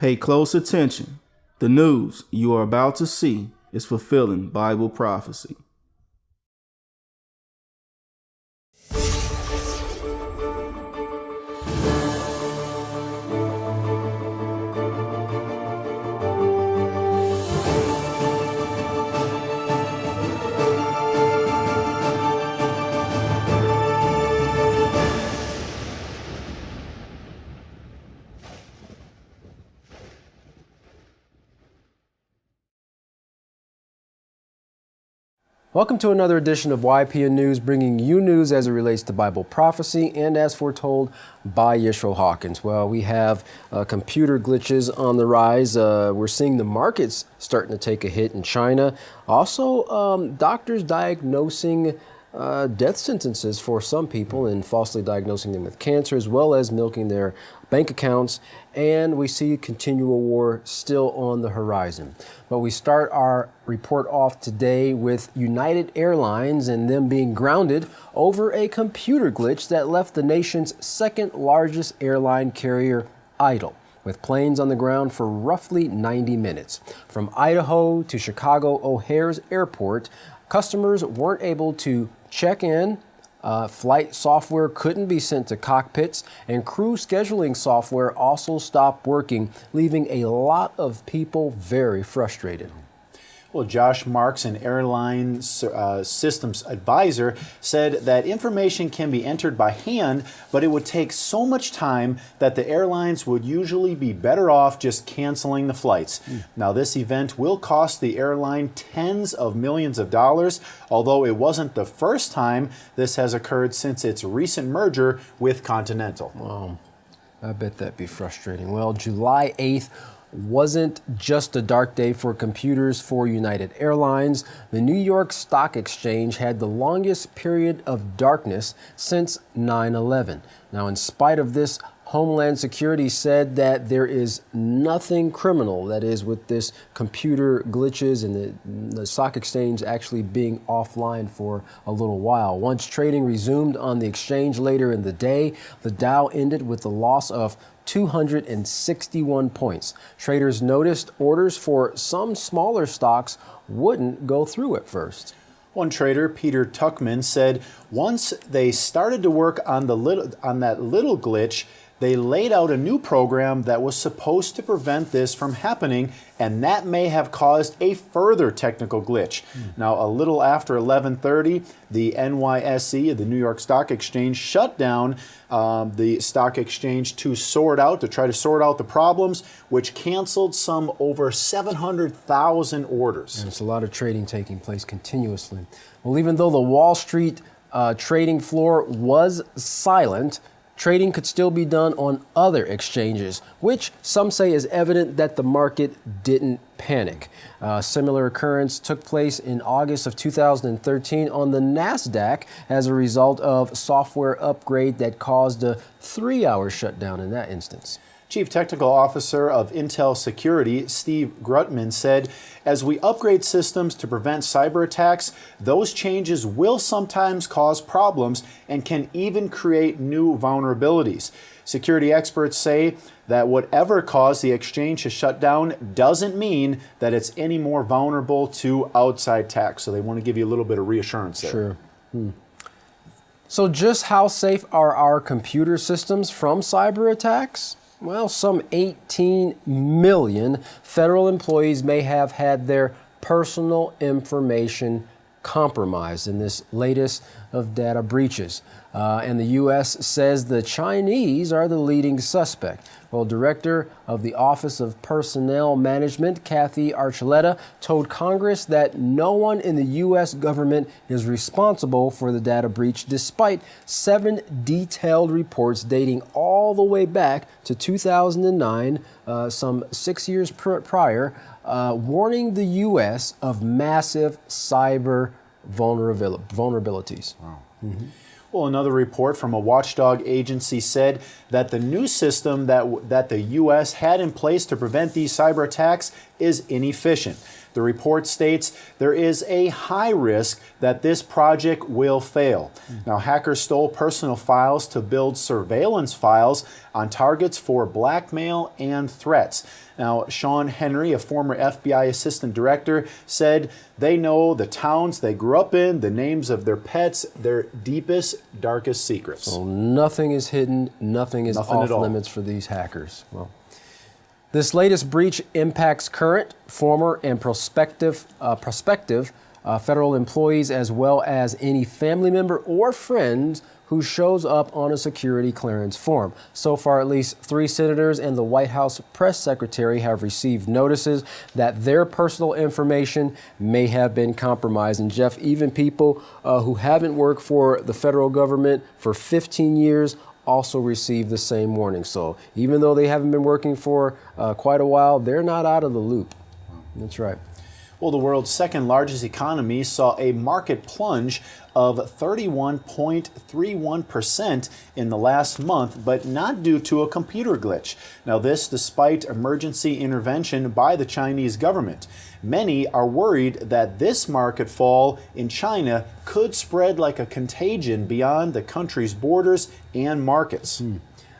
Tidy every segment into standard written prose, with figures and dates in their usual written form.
Pay close attention. The news you are about to see is fulfilling Bible prophecy. Welcome to another edition of YPN News, bringing you news as it relates to Bible prophecy and as foretold by Yishro Hawkins. Well, we have computer glitches on the rise. We're seeing the markets starting to take a hit in China. Also, doctors diagnosing death sentences for some people and falsely diagnosing them with cancer, as well as milking their bank accounts. And we see continual war still on the horizon. But we start our report off today with United Airlines and them being grounded over a computer glitch that left the nation's second largest airline carrier idle, with planes on the ground for roughly 90 minutes. From Idaho to Chicago O'Hare's airport, customers weren't able to check in. Flight software couldn't be sent to cockpits, and crew scheduling software also stopped working, leaving a lot of people very frustrated. Well, Josh Marks, an airline systems advisor, said that information can be entered by hand, but it would take so much time that the airlines would usually be better off just canceling the flights. Now, this event will cost the airline tens of millions of dollars, although it wasn't the first time this has occurred since its recent merger with Continental. Wow, I bet that'd be frustrating. Well, July 8th wasn't just a dark day for computers for United Airlines. The New York Stock Exchange had the longest period of darkness since 9/11. Now, in spite of this, Homeland Security said that there is nothing criminal, that is, with this computer glitches and the stock exchange actually being offline for a little while. Once trading resumed on the exchange later in the day, the Dow ended with a loss of 261 points. Traders noticed orders for some smaller stocks wouldn't go through at first. One trader, Peter Tuckman, said once they started to work on that little glitch, they laid out a new program that was supposed to prevent this from happening, and that may have caused a further technical glitch. Now, a little after 11:30, the NYSE, the New York Stock Exchange, shut down the stock exchange to try to sort out the problems, which canceled some over 700,000 orders. And it's a lot of trading taking place continuously. Well, even though the Wall Street trading floor was silent, trading could still be done on other exchanges, which some say is evident that the market didn't panic. Similar occurrence took place in August of 2013 on the NASDAQ as a result of software upgrade that caused a 3-hour shutdown in that instance. Chief Technical Officer of Intel Security, Steve Grutman, said, as we upgrade systems to prevent cyber attacks, those changes will sometimes cause problems and can even create new vulnerabilities. Security experts say that whatever caused the exchange to shut down doesn't mean that it's any more vulnerable to outside attacks. So they want to give you a little bit of reassurance there. Sure. So just how safe are our computer systems from cyber attacks? Well, some 18 million federal employees may have had their personal information compromised in this latest of data breaches. And the U.S. says the Chinese are the leading suspect. Well, Director of the Office of Personnel Management, Kathy Archuleta, told Congress that no one in the U.S. government is responsible for the data breach, despite 7 detailed reports dating all the way back to 2009, some 6 years prior, warning the U.S. of massive cyber vulnerabilities. Wow. Well, another report from a watchdog agency said that the new system that the U.S. had in place to prevent these cyber attacks is inefficient. The report states there is a high risk that this project will fail. Now, hackers stole personal files to build surveillance files on targets for blackmail and threats. Now, Sean Henry, a former FBI assistant director, said they know the towns they grew up in, the names of their pets, their deepest, darkest secrets. So nothing is hidden, nothing is off limits for these hackers. Well, this latest breach impacts current, former, and prospective federal employees, as well as any family member or friend who shows up on a security clearance form. So far, at least 3 senators and the White House press secretary have received notices that their personal information may have been compromised. And Jeff, even people who haven't worked for the federal government for 15 years also received the same warning. So even though they haven't been working for quite a while, they're not out of the loop. That's right. Well, the world's second largest economy saw a market plunge of 31.31% in the last month, but not due to a computer glitch. Now, this despite emergency intervention by the Chinese government. Many are worried that this market fall in China could spread like a contagion beyond the country's borders and markets.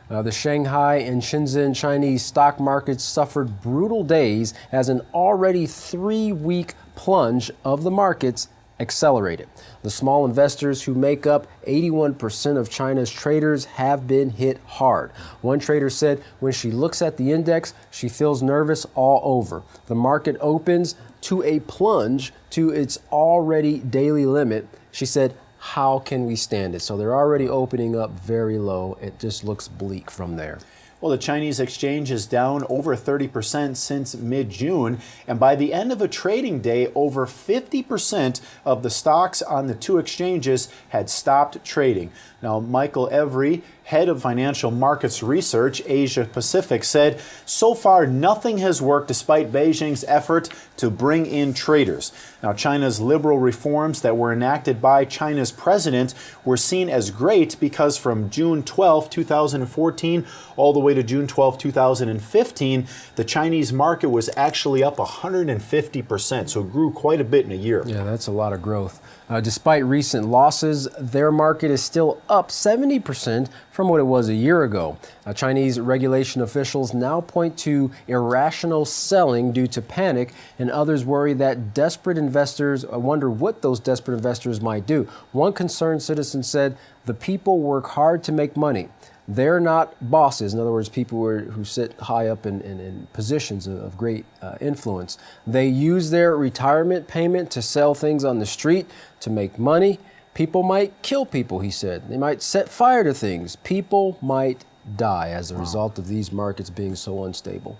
The Shanghai and Shenzhen Chinese stock markets suffered brutal days as an already 3-week plunge of the markets accelerated. The small investors who make up 81% of China's traders have been hit hard. One trader said when she looks at the index, she feels nervous all over. The market opens to a plunge to its already daily limit. She said, how can we stand it? So they're already opening up very low. It just looks bleak from there. Well, the Chinese exchange is down over 30% since mid-June, and by the end of a trading day, over 50% of the stocks on the 2 exchanges had stopped trading. Now, Michael Every, head of financial markets research, Asia Pacific, said, so far nothing has worked despite Beijing's effort to bring in traders. Now, China's liberal reforms that were enacted by China's president were seen as great because from June 12, 2014, all the way to June 12, 2015, the Chinese market was actually up 150%, so it grew quite a bit in a year. Yeah, that's a lot of growth. Despite recent losses, their market is still up 70% from what it was a year ago. Chinese regulation officials now point to irrational selling due to panic, and others worry that desperate investors wonder what those desperate investors might do. One concerned citizen said, the people work hard to make money. They're not bosses. In other words, people who sit high up in positions of great influence. They use their retirement payment to sell things on the street to make money. People might kill people, he said. They might set fire to things. People might die as a result of these markets being so unstable.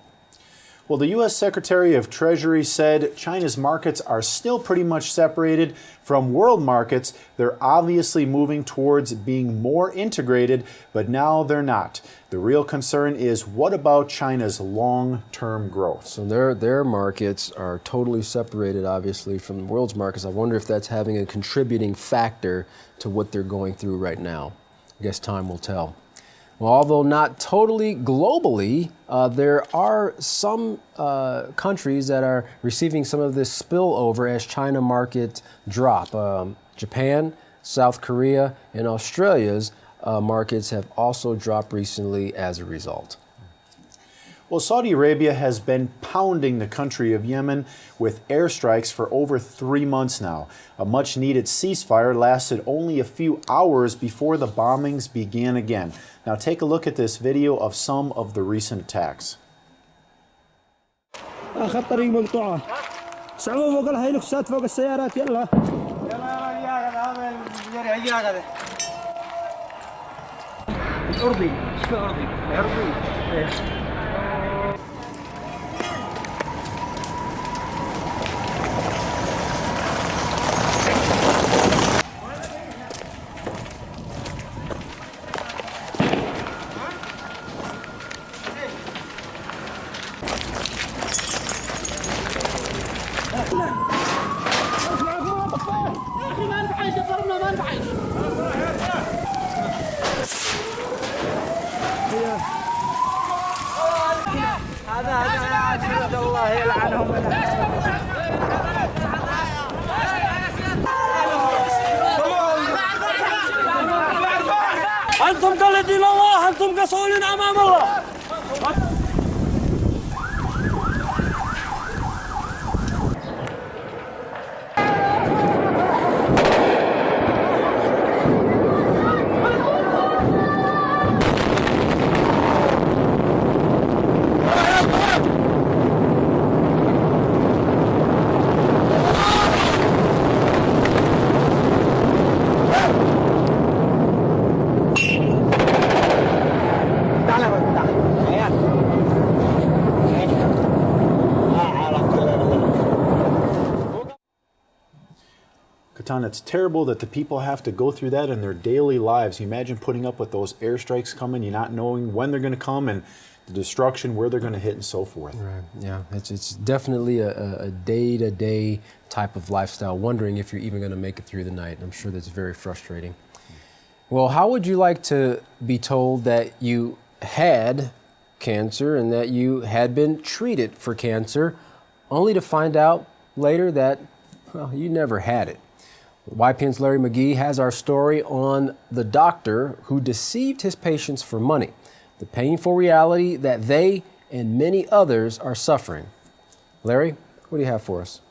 Well, the U.S. Secretary of Treasury said China's markets are still pretty much separated from world markets. They're obviously moving towards being more integrated, but now they're not. The real concern is, what about China's long-term growth? So their markets are totally separated, obviously, from the world's markets. I wonder if that's having a contributing factor to what they're going through right now. I guess time will tell. Well, although not totally globally, there are some countries that are receiving some of this spillover as China markets drop. Japan, South Korea, and Australia's markets have also dropped recently as a result. Well, Saudi Arabia has been pounding the country of Yemen with airstrikes for over 3 months now. A much-needed ceasefire lasted only a few hours before the bombings began again. Now take a look at this video of some of the recent attacks. أنتم كالذين الله أنتم كصول أمام الله. Katan, it's terrible that the people have to go through that in their daily lives. You imagine putting up with those airstrikes coming, you not knowing when they're going to come and the destruction, where they're going to hit and so forth. Right. Yeah, it's definitely a day-to-day type of lifestyle, wondering if you're even going to make it through the night. I'm sure that's very frustrating. Well, how would you like to be told that you had cancer and that you had been treated for cancer, only to find out later that, well, you never had it? YPN's Larry McGee has our story on the doctor who deceived his patients for money, the painful reality that they and many others are suffering. Larry, what do you have for us?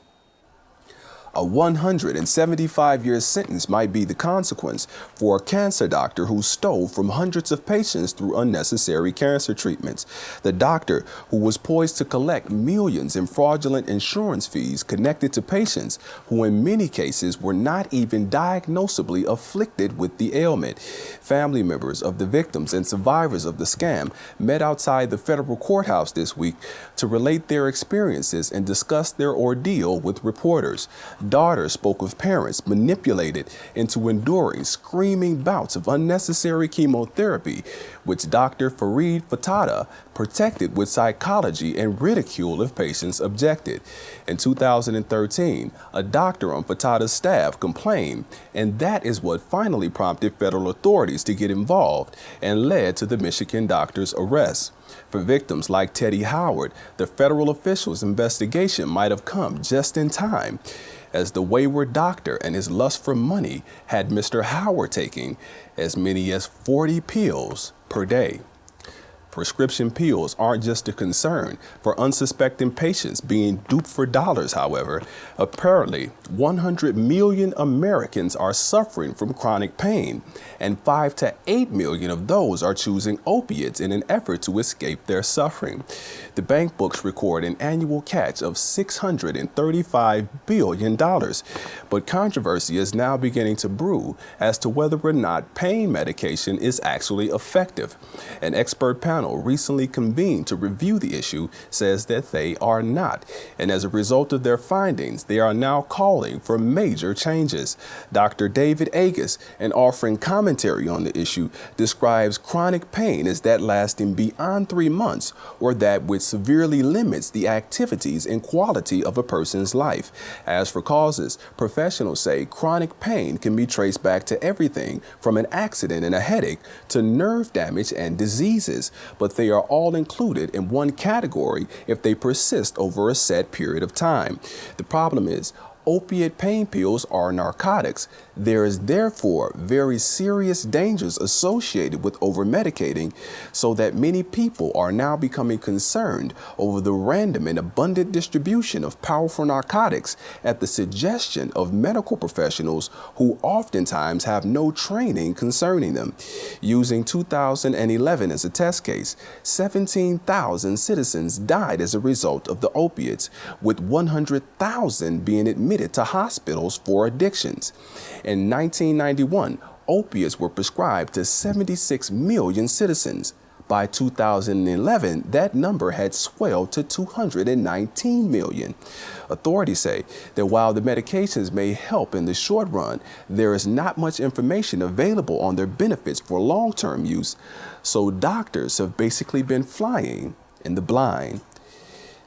A 175-year sentence might be the consequence for a cancer doctor who stole from hundreds of patients through unnecessary cancer treatments. The doctor, who was poised to collect millions in fraudulent insurance fees connected to patients who in many cases were not even diagnosably afflicted with the ailment. Family members of the victims and survivors of the scam met outside the federal courthouse this week to relate their experiences and discuss their ordeal with reporters. Daughters spoke of parents manipulated into enduring screaming bouts of unnecessary chemotherapy, which Dr. Farid Fatada protected with psychology and ridicule if patients objected. In 2013, a doctor on Fatada's staff complained, and that is what finally prompted federal authorities to get involved and led to the Michigan doctor's arrest. For victims like Teddy Howard, the federal officials' investigation might have come just in time, as the wayward doctor and his lust for money had Mr. Howard taking as many as 40 pills per day. Prescription pills aren't just a concern for unsuspecting patients being duped for dollars, however. Apparently, 100 million Americans are suffering from chronic pain, and 5 to 8 million of those are choosing opiates in an effort to escape their suffering. The bank books record an annual catch of $635 billion, but controversy is now beginning to brew as to whether or not pain medication is actually effective. An expert panel recently convened to review the issue says that they are not, and as a result of their findings, they are now calling for major changes. Dr. David Agus, in offering commentary on the issue, describes chronic pain as that lasting beyond 3 months or that which severely limits the activities and quality of a person's life. As for causes, professionals say chronic pain can be traced back to everything from an accident and a headache to nerve damage and diseases, but they are all included in one category if they persist over a set period of time. The problem is, opiate pain pills are narcotics. There is therefore very serious dangers associated with over-medicating, so that many people are now becoming concerned over the random and abundant distribution of powerful narcotics at the suggestion of medical professionals who oftentimes have no training concerning them. Using 2011 as a test case, 17,000 citizens died as a result of the opiates, with 100,000 being admitted to hospitals for addictions. In 1991, opiates were prescribed to 76 million citizens. By 2011, that number had swelled to 219 million. Authorities say that while the medications may help in the short run, there is not much information available on their benefits for long-term use, so doctors have basically been flying in the blind.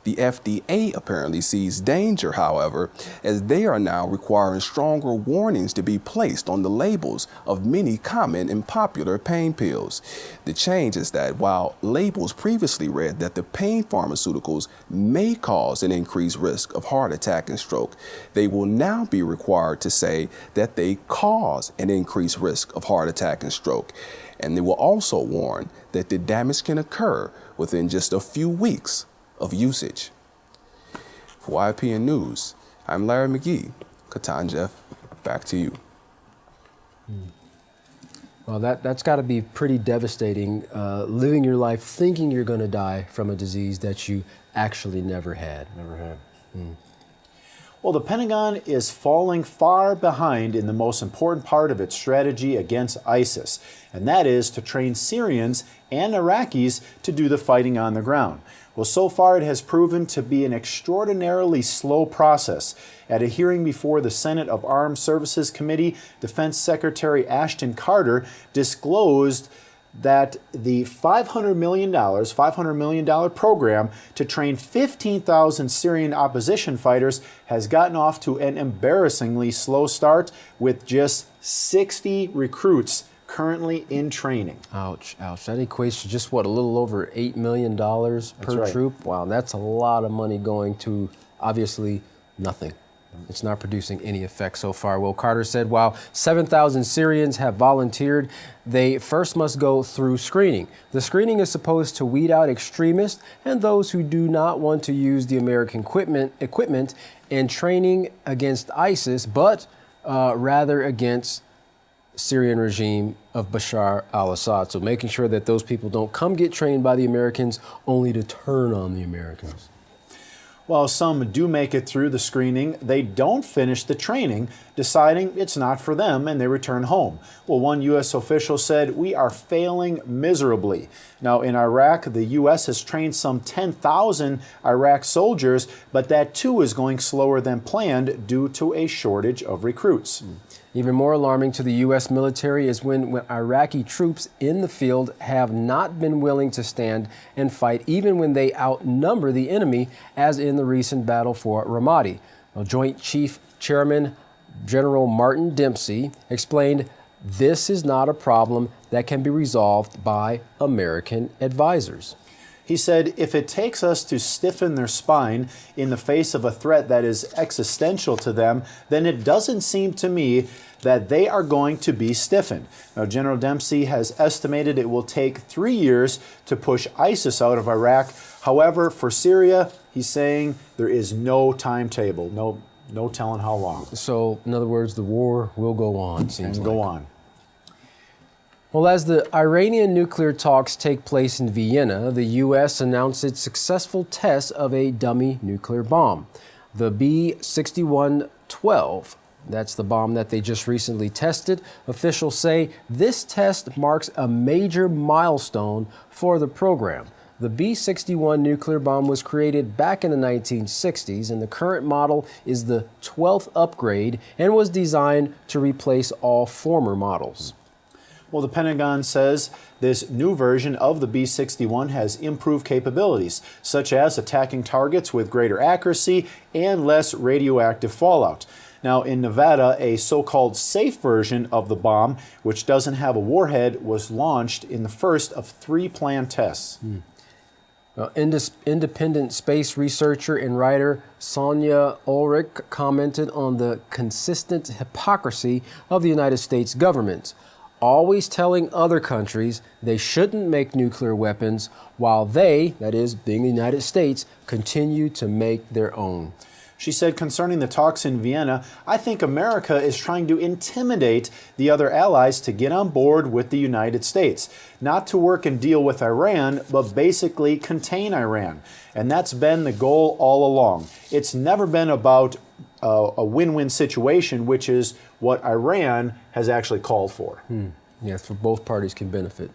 The FDA apparently sees danger, however, as they are now requiring stronger warnings to be placed on the labels of many common and popular pain pills. The change is that while labels previously read that the pain pharmaceuticals may cause an increased risk of heart attack and stroke, they will now be required to say that they cause an increased risk of heart attack and stroke. And they will also warn that the damage can occur within just a few weeks of usage. For YPN News, I'm Larry McGee. Katan Jeff, back to you. Well, that's got to be pretty devastating, living your life thinking you're going to die from a disease that you actually never had. Well, the Pentagon is falling far behind in the most important part of its strategy against ISIS, and that is to train Syrians and Iraqis to do the fighting on the ground. Well, so far it has proven to be an extraordinarily slow process. At a hearing before the Senate of Armed Services Committee, Defense Secretary Ashton Carter disclosed that the $500 million program to train 15,000 Syrian opposition fighters has gotten off to an embarrassingly slow start with just 60 recruits currently in training. Ouch, ouch. That equates to just, what, a little over $8 million per troop? Wow, that's a lot of money going to, obviously, nothing. It's not producing any effect so far. Well, Carter said while 7,000 Syrians have volunteered, they first must go through screening. The screening is supposed to weed out extremists and those who do not want to use the American equipment in training against ISIS, but rather against Syrian regime of Bashar al-Assad. So making sure that those people don't come get trained by the Americans only to turn on the Americans. While some do make it through the screening, they don't finish the training, deciding it's not for them, and they return home. Well, one U.S. official said, "We are failing miserably." Now, in Iraq, the U.S. has trained some 10,000 Iraq soldiers, but that too is going slower than planned due to a shortage of recruits. Even more alarming to the U.S. military is when Iraqi troops in the field have not been willing to stand and fight, even when they outnumber the enemy, as in the recent battle for Ramadi. Joint Chief Chairman General Martin Dempsey explained this is not a problem that can be resolved by American advisors. He said, "If it takes us to stiffen their spine in the face of a threat that is existential to them, then it doesn't seem to me that they are going to be stiffened." Now, General Dempsey has estimated it will take 3 years to push ISIS out of Iraq. However, for Syria, he's saying there is no timetable, no telling how long. So, in other words, the war will go on, seems and like. go on. Well, as the Iranian nuclear talks take place in Vienna, the U.S. announced its successful test of a dummy nuclear bomb. The B-6112, that's the bomb that they just recently tested. Officials say this test marks a major milestone for the program. The B-61 nuclear bomb was created back in the 1960s, and the current model is the 12th upgrade and was designed to replace all former models. Well, the Pentagon says this new version of the B-61 has improved capabilities, such as attacking targets with greater accuracy and less radioactive fallout. Now, in Nevada, a so-called safe version of the bomb, which doesn't have a warhead, was launched in the first of 3 planned tests. Independent space researcher and writer Sonia Ulrich commented on the consistent hypocrisy of the United States government, always telling other countries they shouldn't make nuclear weapons while they, that is, being the United States, continue to make their own. She said concerning the talks in Vienna, "I think America is trying to intimidate the other allies to get on board with the United States, not to work and deal with Iran, but basically contain Iran. And that's been the goal all along. It's never been about a win-win situation, which is what Iran has actually called for." Yes, for both parties can benefit.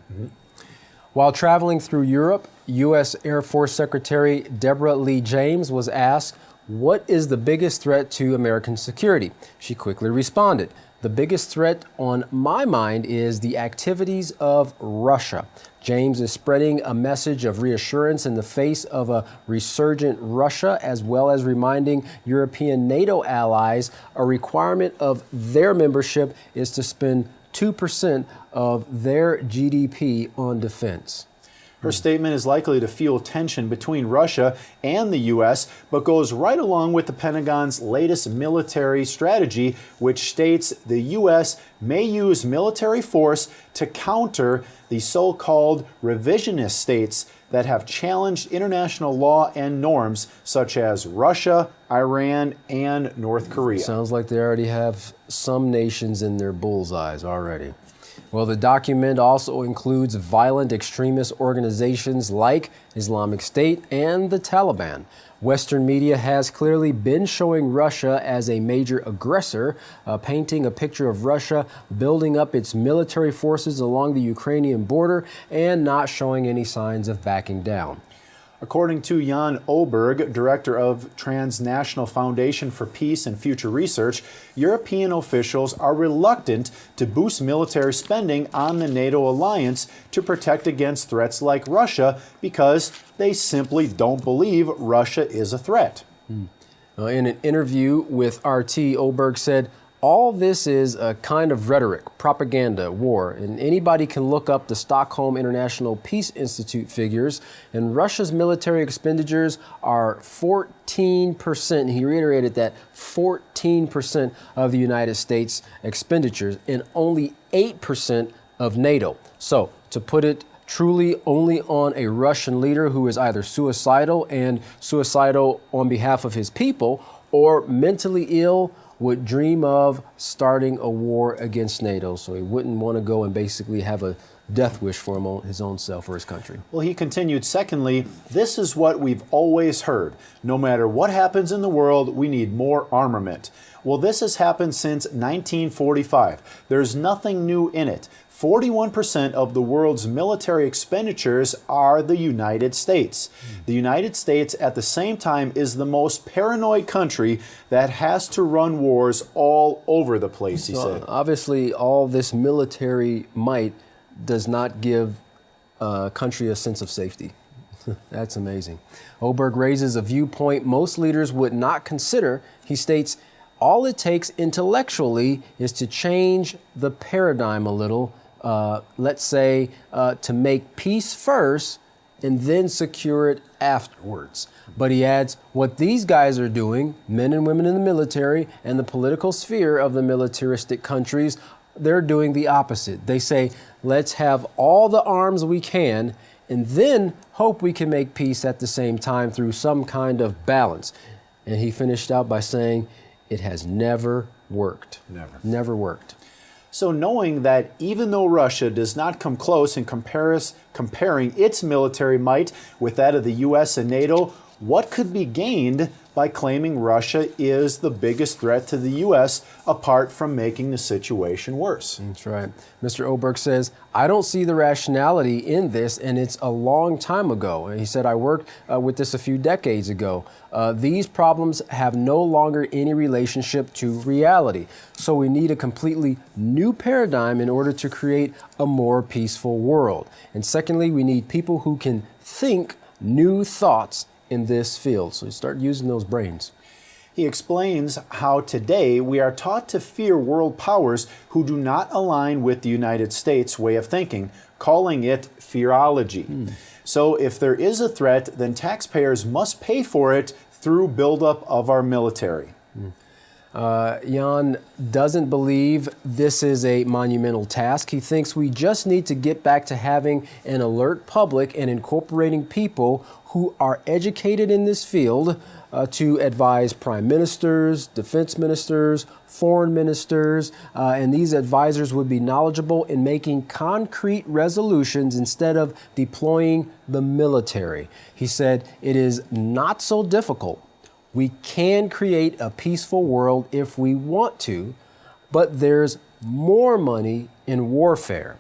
While traveling through Europe, U.S. Air Force Secretary Deborah Lee James was asked, what is the biggest threat to American security? She quickly responded, The biggest threat on my mind is the activities of Russia. James is spreading a message of reassurance in the face of a resurgent Russia, as well as reminding European NATO allies a requirement of their membership is to spend 2% of their GDP on defense. Her statement is likely to fuel tension between Russia and the U.S., but goes right along with the Pentagon's latest military strategy, which states the U.S. may use military force to counter the so-called revisionist states that have challenged international law and norms, such as Russia, Iran, and North Korea. Sounds like they already have some nations in their bullseyes already. Well, the document also includes violent extremist organizations like Islamic State and the Taliban. Western media has clearly been showing Russia as a major aggressor, painting a picture of Russia building up its military forces along the Ukrainian border and not showing any signs of backing down. According to Jan Oberg, director of Transnational Foundation for Peace and Future Research, European officials are reluctant to boost military spending on the NATO alliance to protect against threats like Russia because they simply don't believe Russia is a threat. In an interview with RT, Oberg said, "All this is a kind of rhetoric, propaganda, war, and anybody can look up the Stockholm International Peace Institute figures, and Russia's military expenditures are 14%, he reiterated that, 14% of the United States expenditures, and only 8% of NATO. So, to put it truly only on a Russian leader who is either suicidal and suicidal on behalf of his people, or mentally ill, would dream of starting a war against NATO, so he wouldn't want to go and basically have a death wish for his own self or his country." Well, he continued, secondly, this is what we've always heard. No matter what happens in the world, we need more armament. Well, this has happened since 1945. There's nothing new in it. 41% of the world's military expenditures are the United States. The United States, at the same time, is the most paranoid country that has to run wars all over the place, he said. Obviously, all this military might does not give a country a sense of safety. That's amazing. Oberg raises a viewpoint most leaders would not consider. He states, all it takes intellectually is to change the paradigm a little, let's say, to make peace first and then secure it afterwards. But he adds, what these guys are doing, men and women in the military and the political sphere of the militaristic countries, they're doing the opposite. They say, let's have all the arms we can and then hope we can make peace at the same time through some kind of balance. And he finished out by saying, it has never worked. Never worked. So knowing that even though Russia does not come close in comparing its military might with that of the U.S. and NATO, what could be gained by claiming Russia is the biggest threat to the U.S. apart from making the situation worse? That's right. Mr. Oberg says, I don't see the rationality in this, and it's a long time ago. And he said, I worked with this a few decades ago. These problems have no longer any relationship to reality. So we need a completely new paradigm in order to create a more peaceful world. And secondly, we need people who can think new thoughts in this field. So start using those brains. He explains how today we are taught to fear world powers who do not align with the United States way of thinking, calling it fearology. So if there is a threat, then taxpayers must pay for it through buildup of our military. Jan doesn't believe this is a monumental task. He thinks we just need to get back to having an alert public and incorporating people who are educated in this field to advise prime ministers, defense ministers, foreign ministers, and these advisors would be knowledgeable in making concrete resolutions instead of deploying the military. He said it is not so difficult. We can create a peaceful world if we want to, but there's more money in warfare.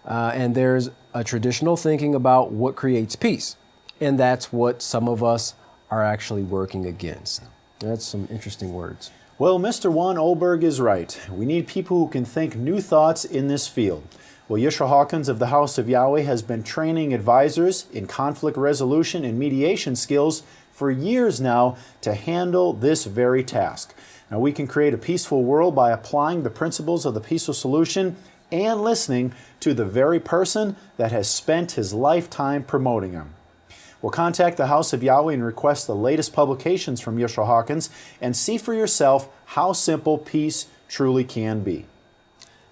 And there's a traditional thinking about what creates peace. And that's what some of us are actually working against. That's some interesting words. Well, Mr. Juan Olberg is right. We need people who can think new thoughts in this field. Well, Yishra Hawkins of the House of Yahweh has been training advisors in conflict resolution and mediation skills for years now to handle this very task. Now, we can create a peaceful world by applying the principles of the peaceful solution and listening to the very person that has spent his lifetime promoting them. Well, contact the House of Yahweh and request the latest publications from Yishra Hawkins and see for yourself how simple peace truly can be.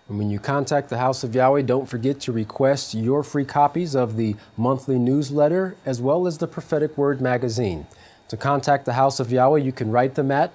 And when you contact the House of Yahweh, don't forget to request your free copies of the monthly newsletter as well as the Prophetic Word magazine. To contact the House of Yahweh, you can write them at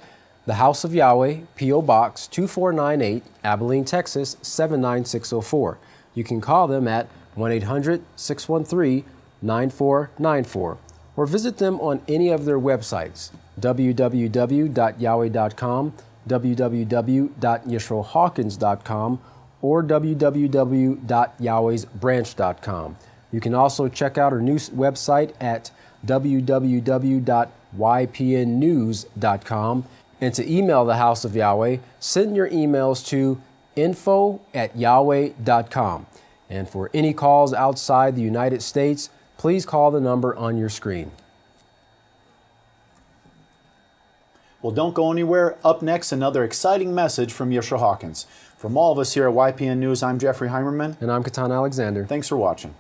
the House of Yahweh, P.O. Box 2498, Abilene, Texas 79604. You can call them at 1-800-613-9494 or visit them on any of their websites, www.yahweh.com, www.yisrohawkins.com, or www.yahwehsbranch.com. You can also check out our new website at www.ypnnews.com. And to email the House of Yahweh, send your emails to info@yahweh.com. And for any calls outside the United States, please call the number on your screen. Well, don't go anywhere. Up next, another exciting message from Yishra Hawkins. From all of us here at YPN News, I'm Jeffrey Heimerman. And I'm Katan Alexander. Thanks for watching.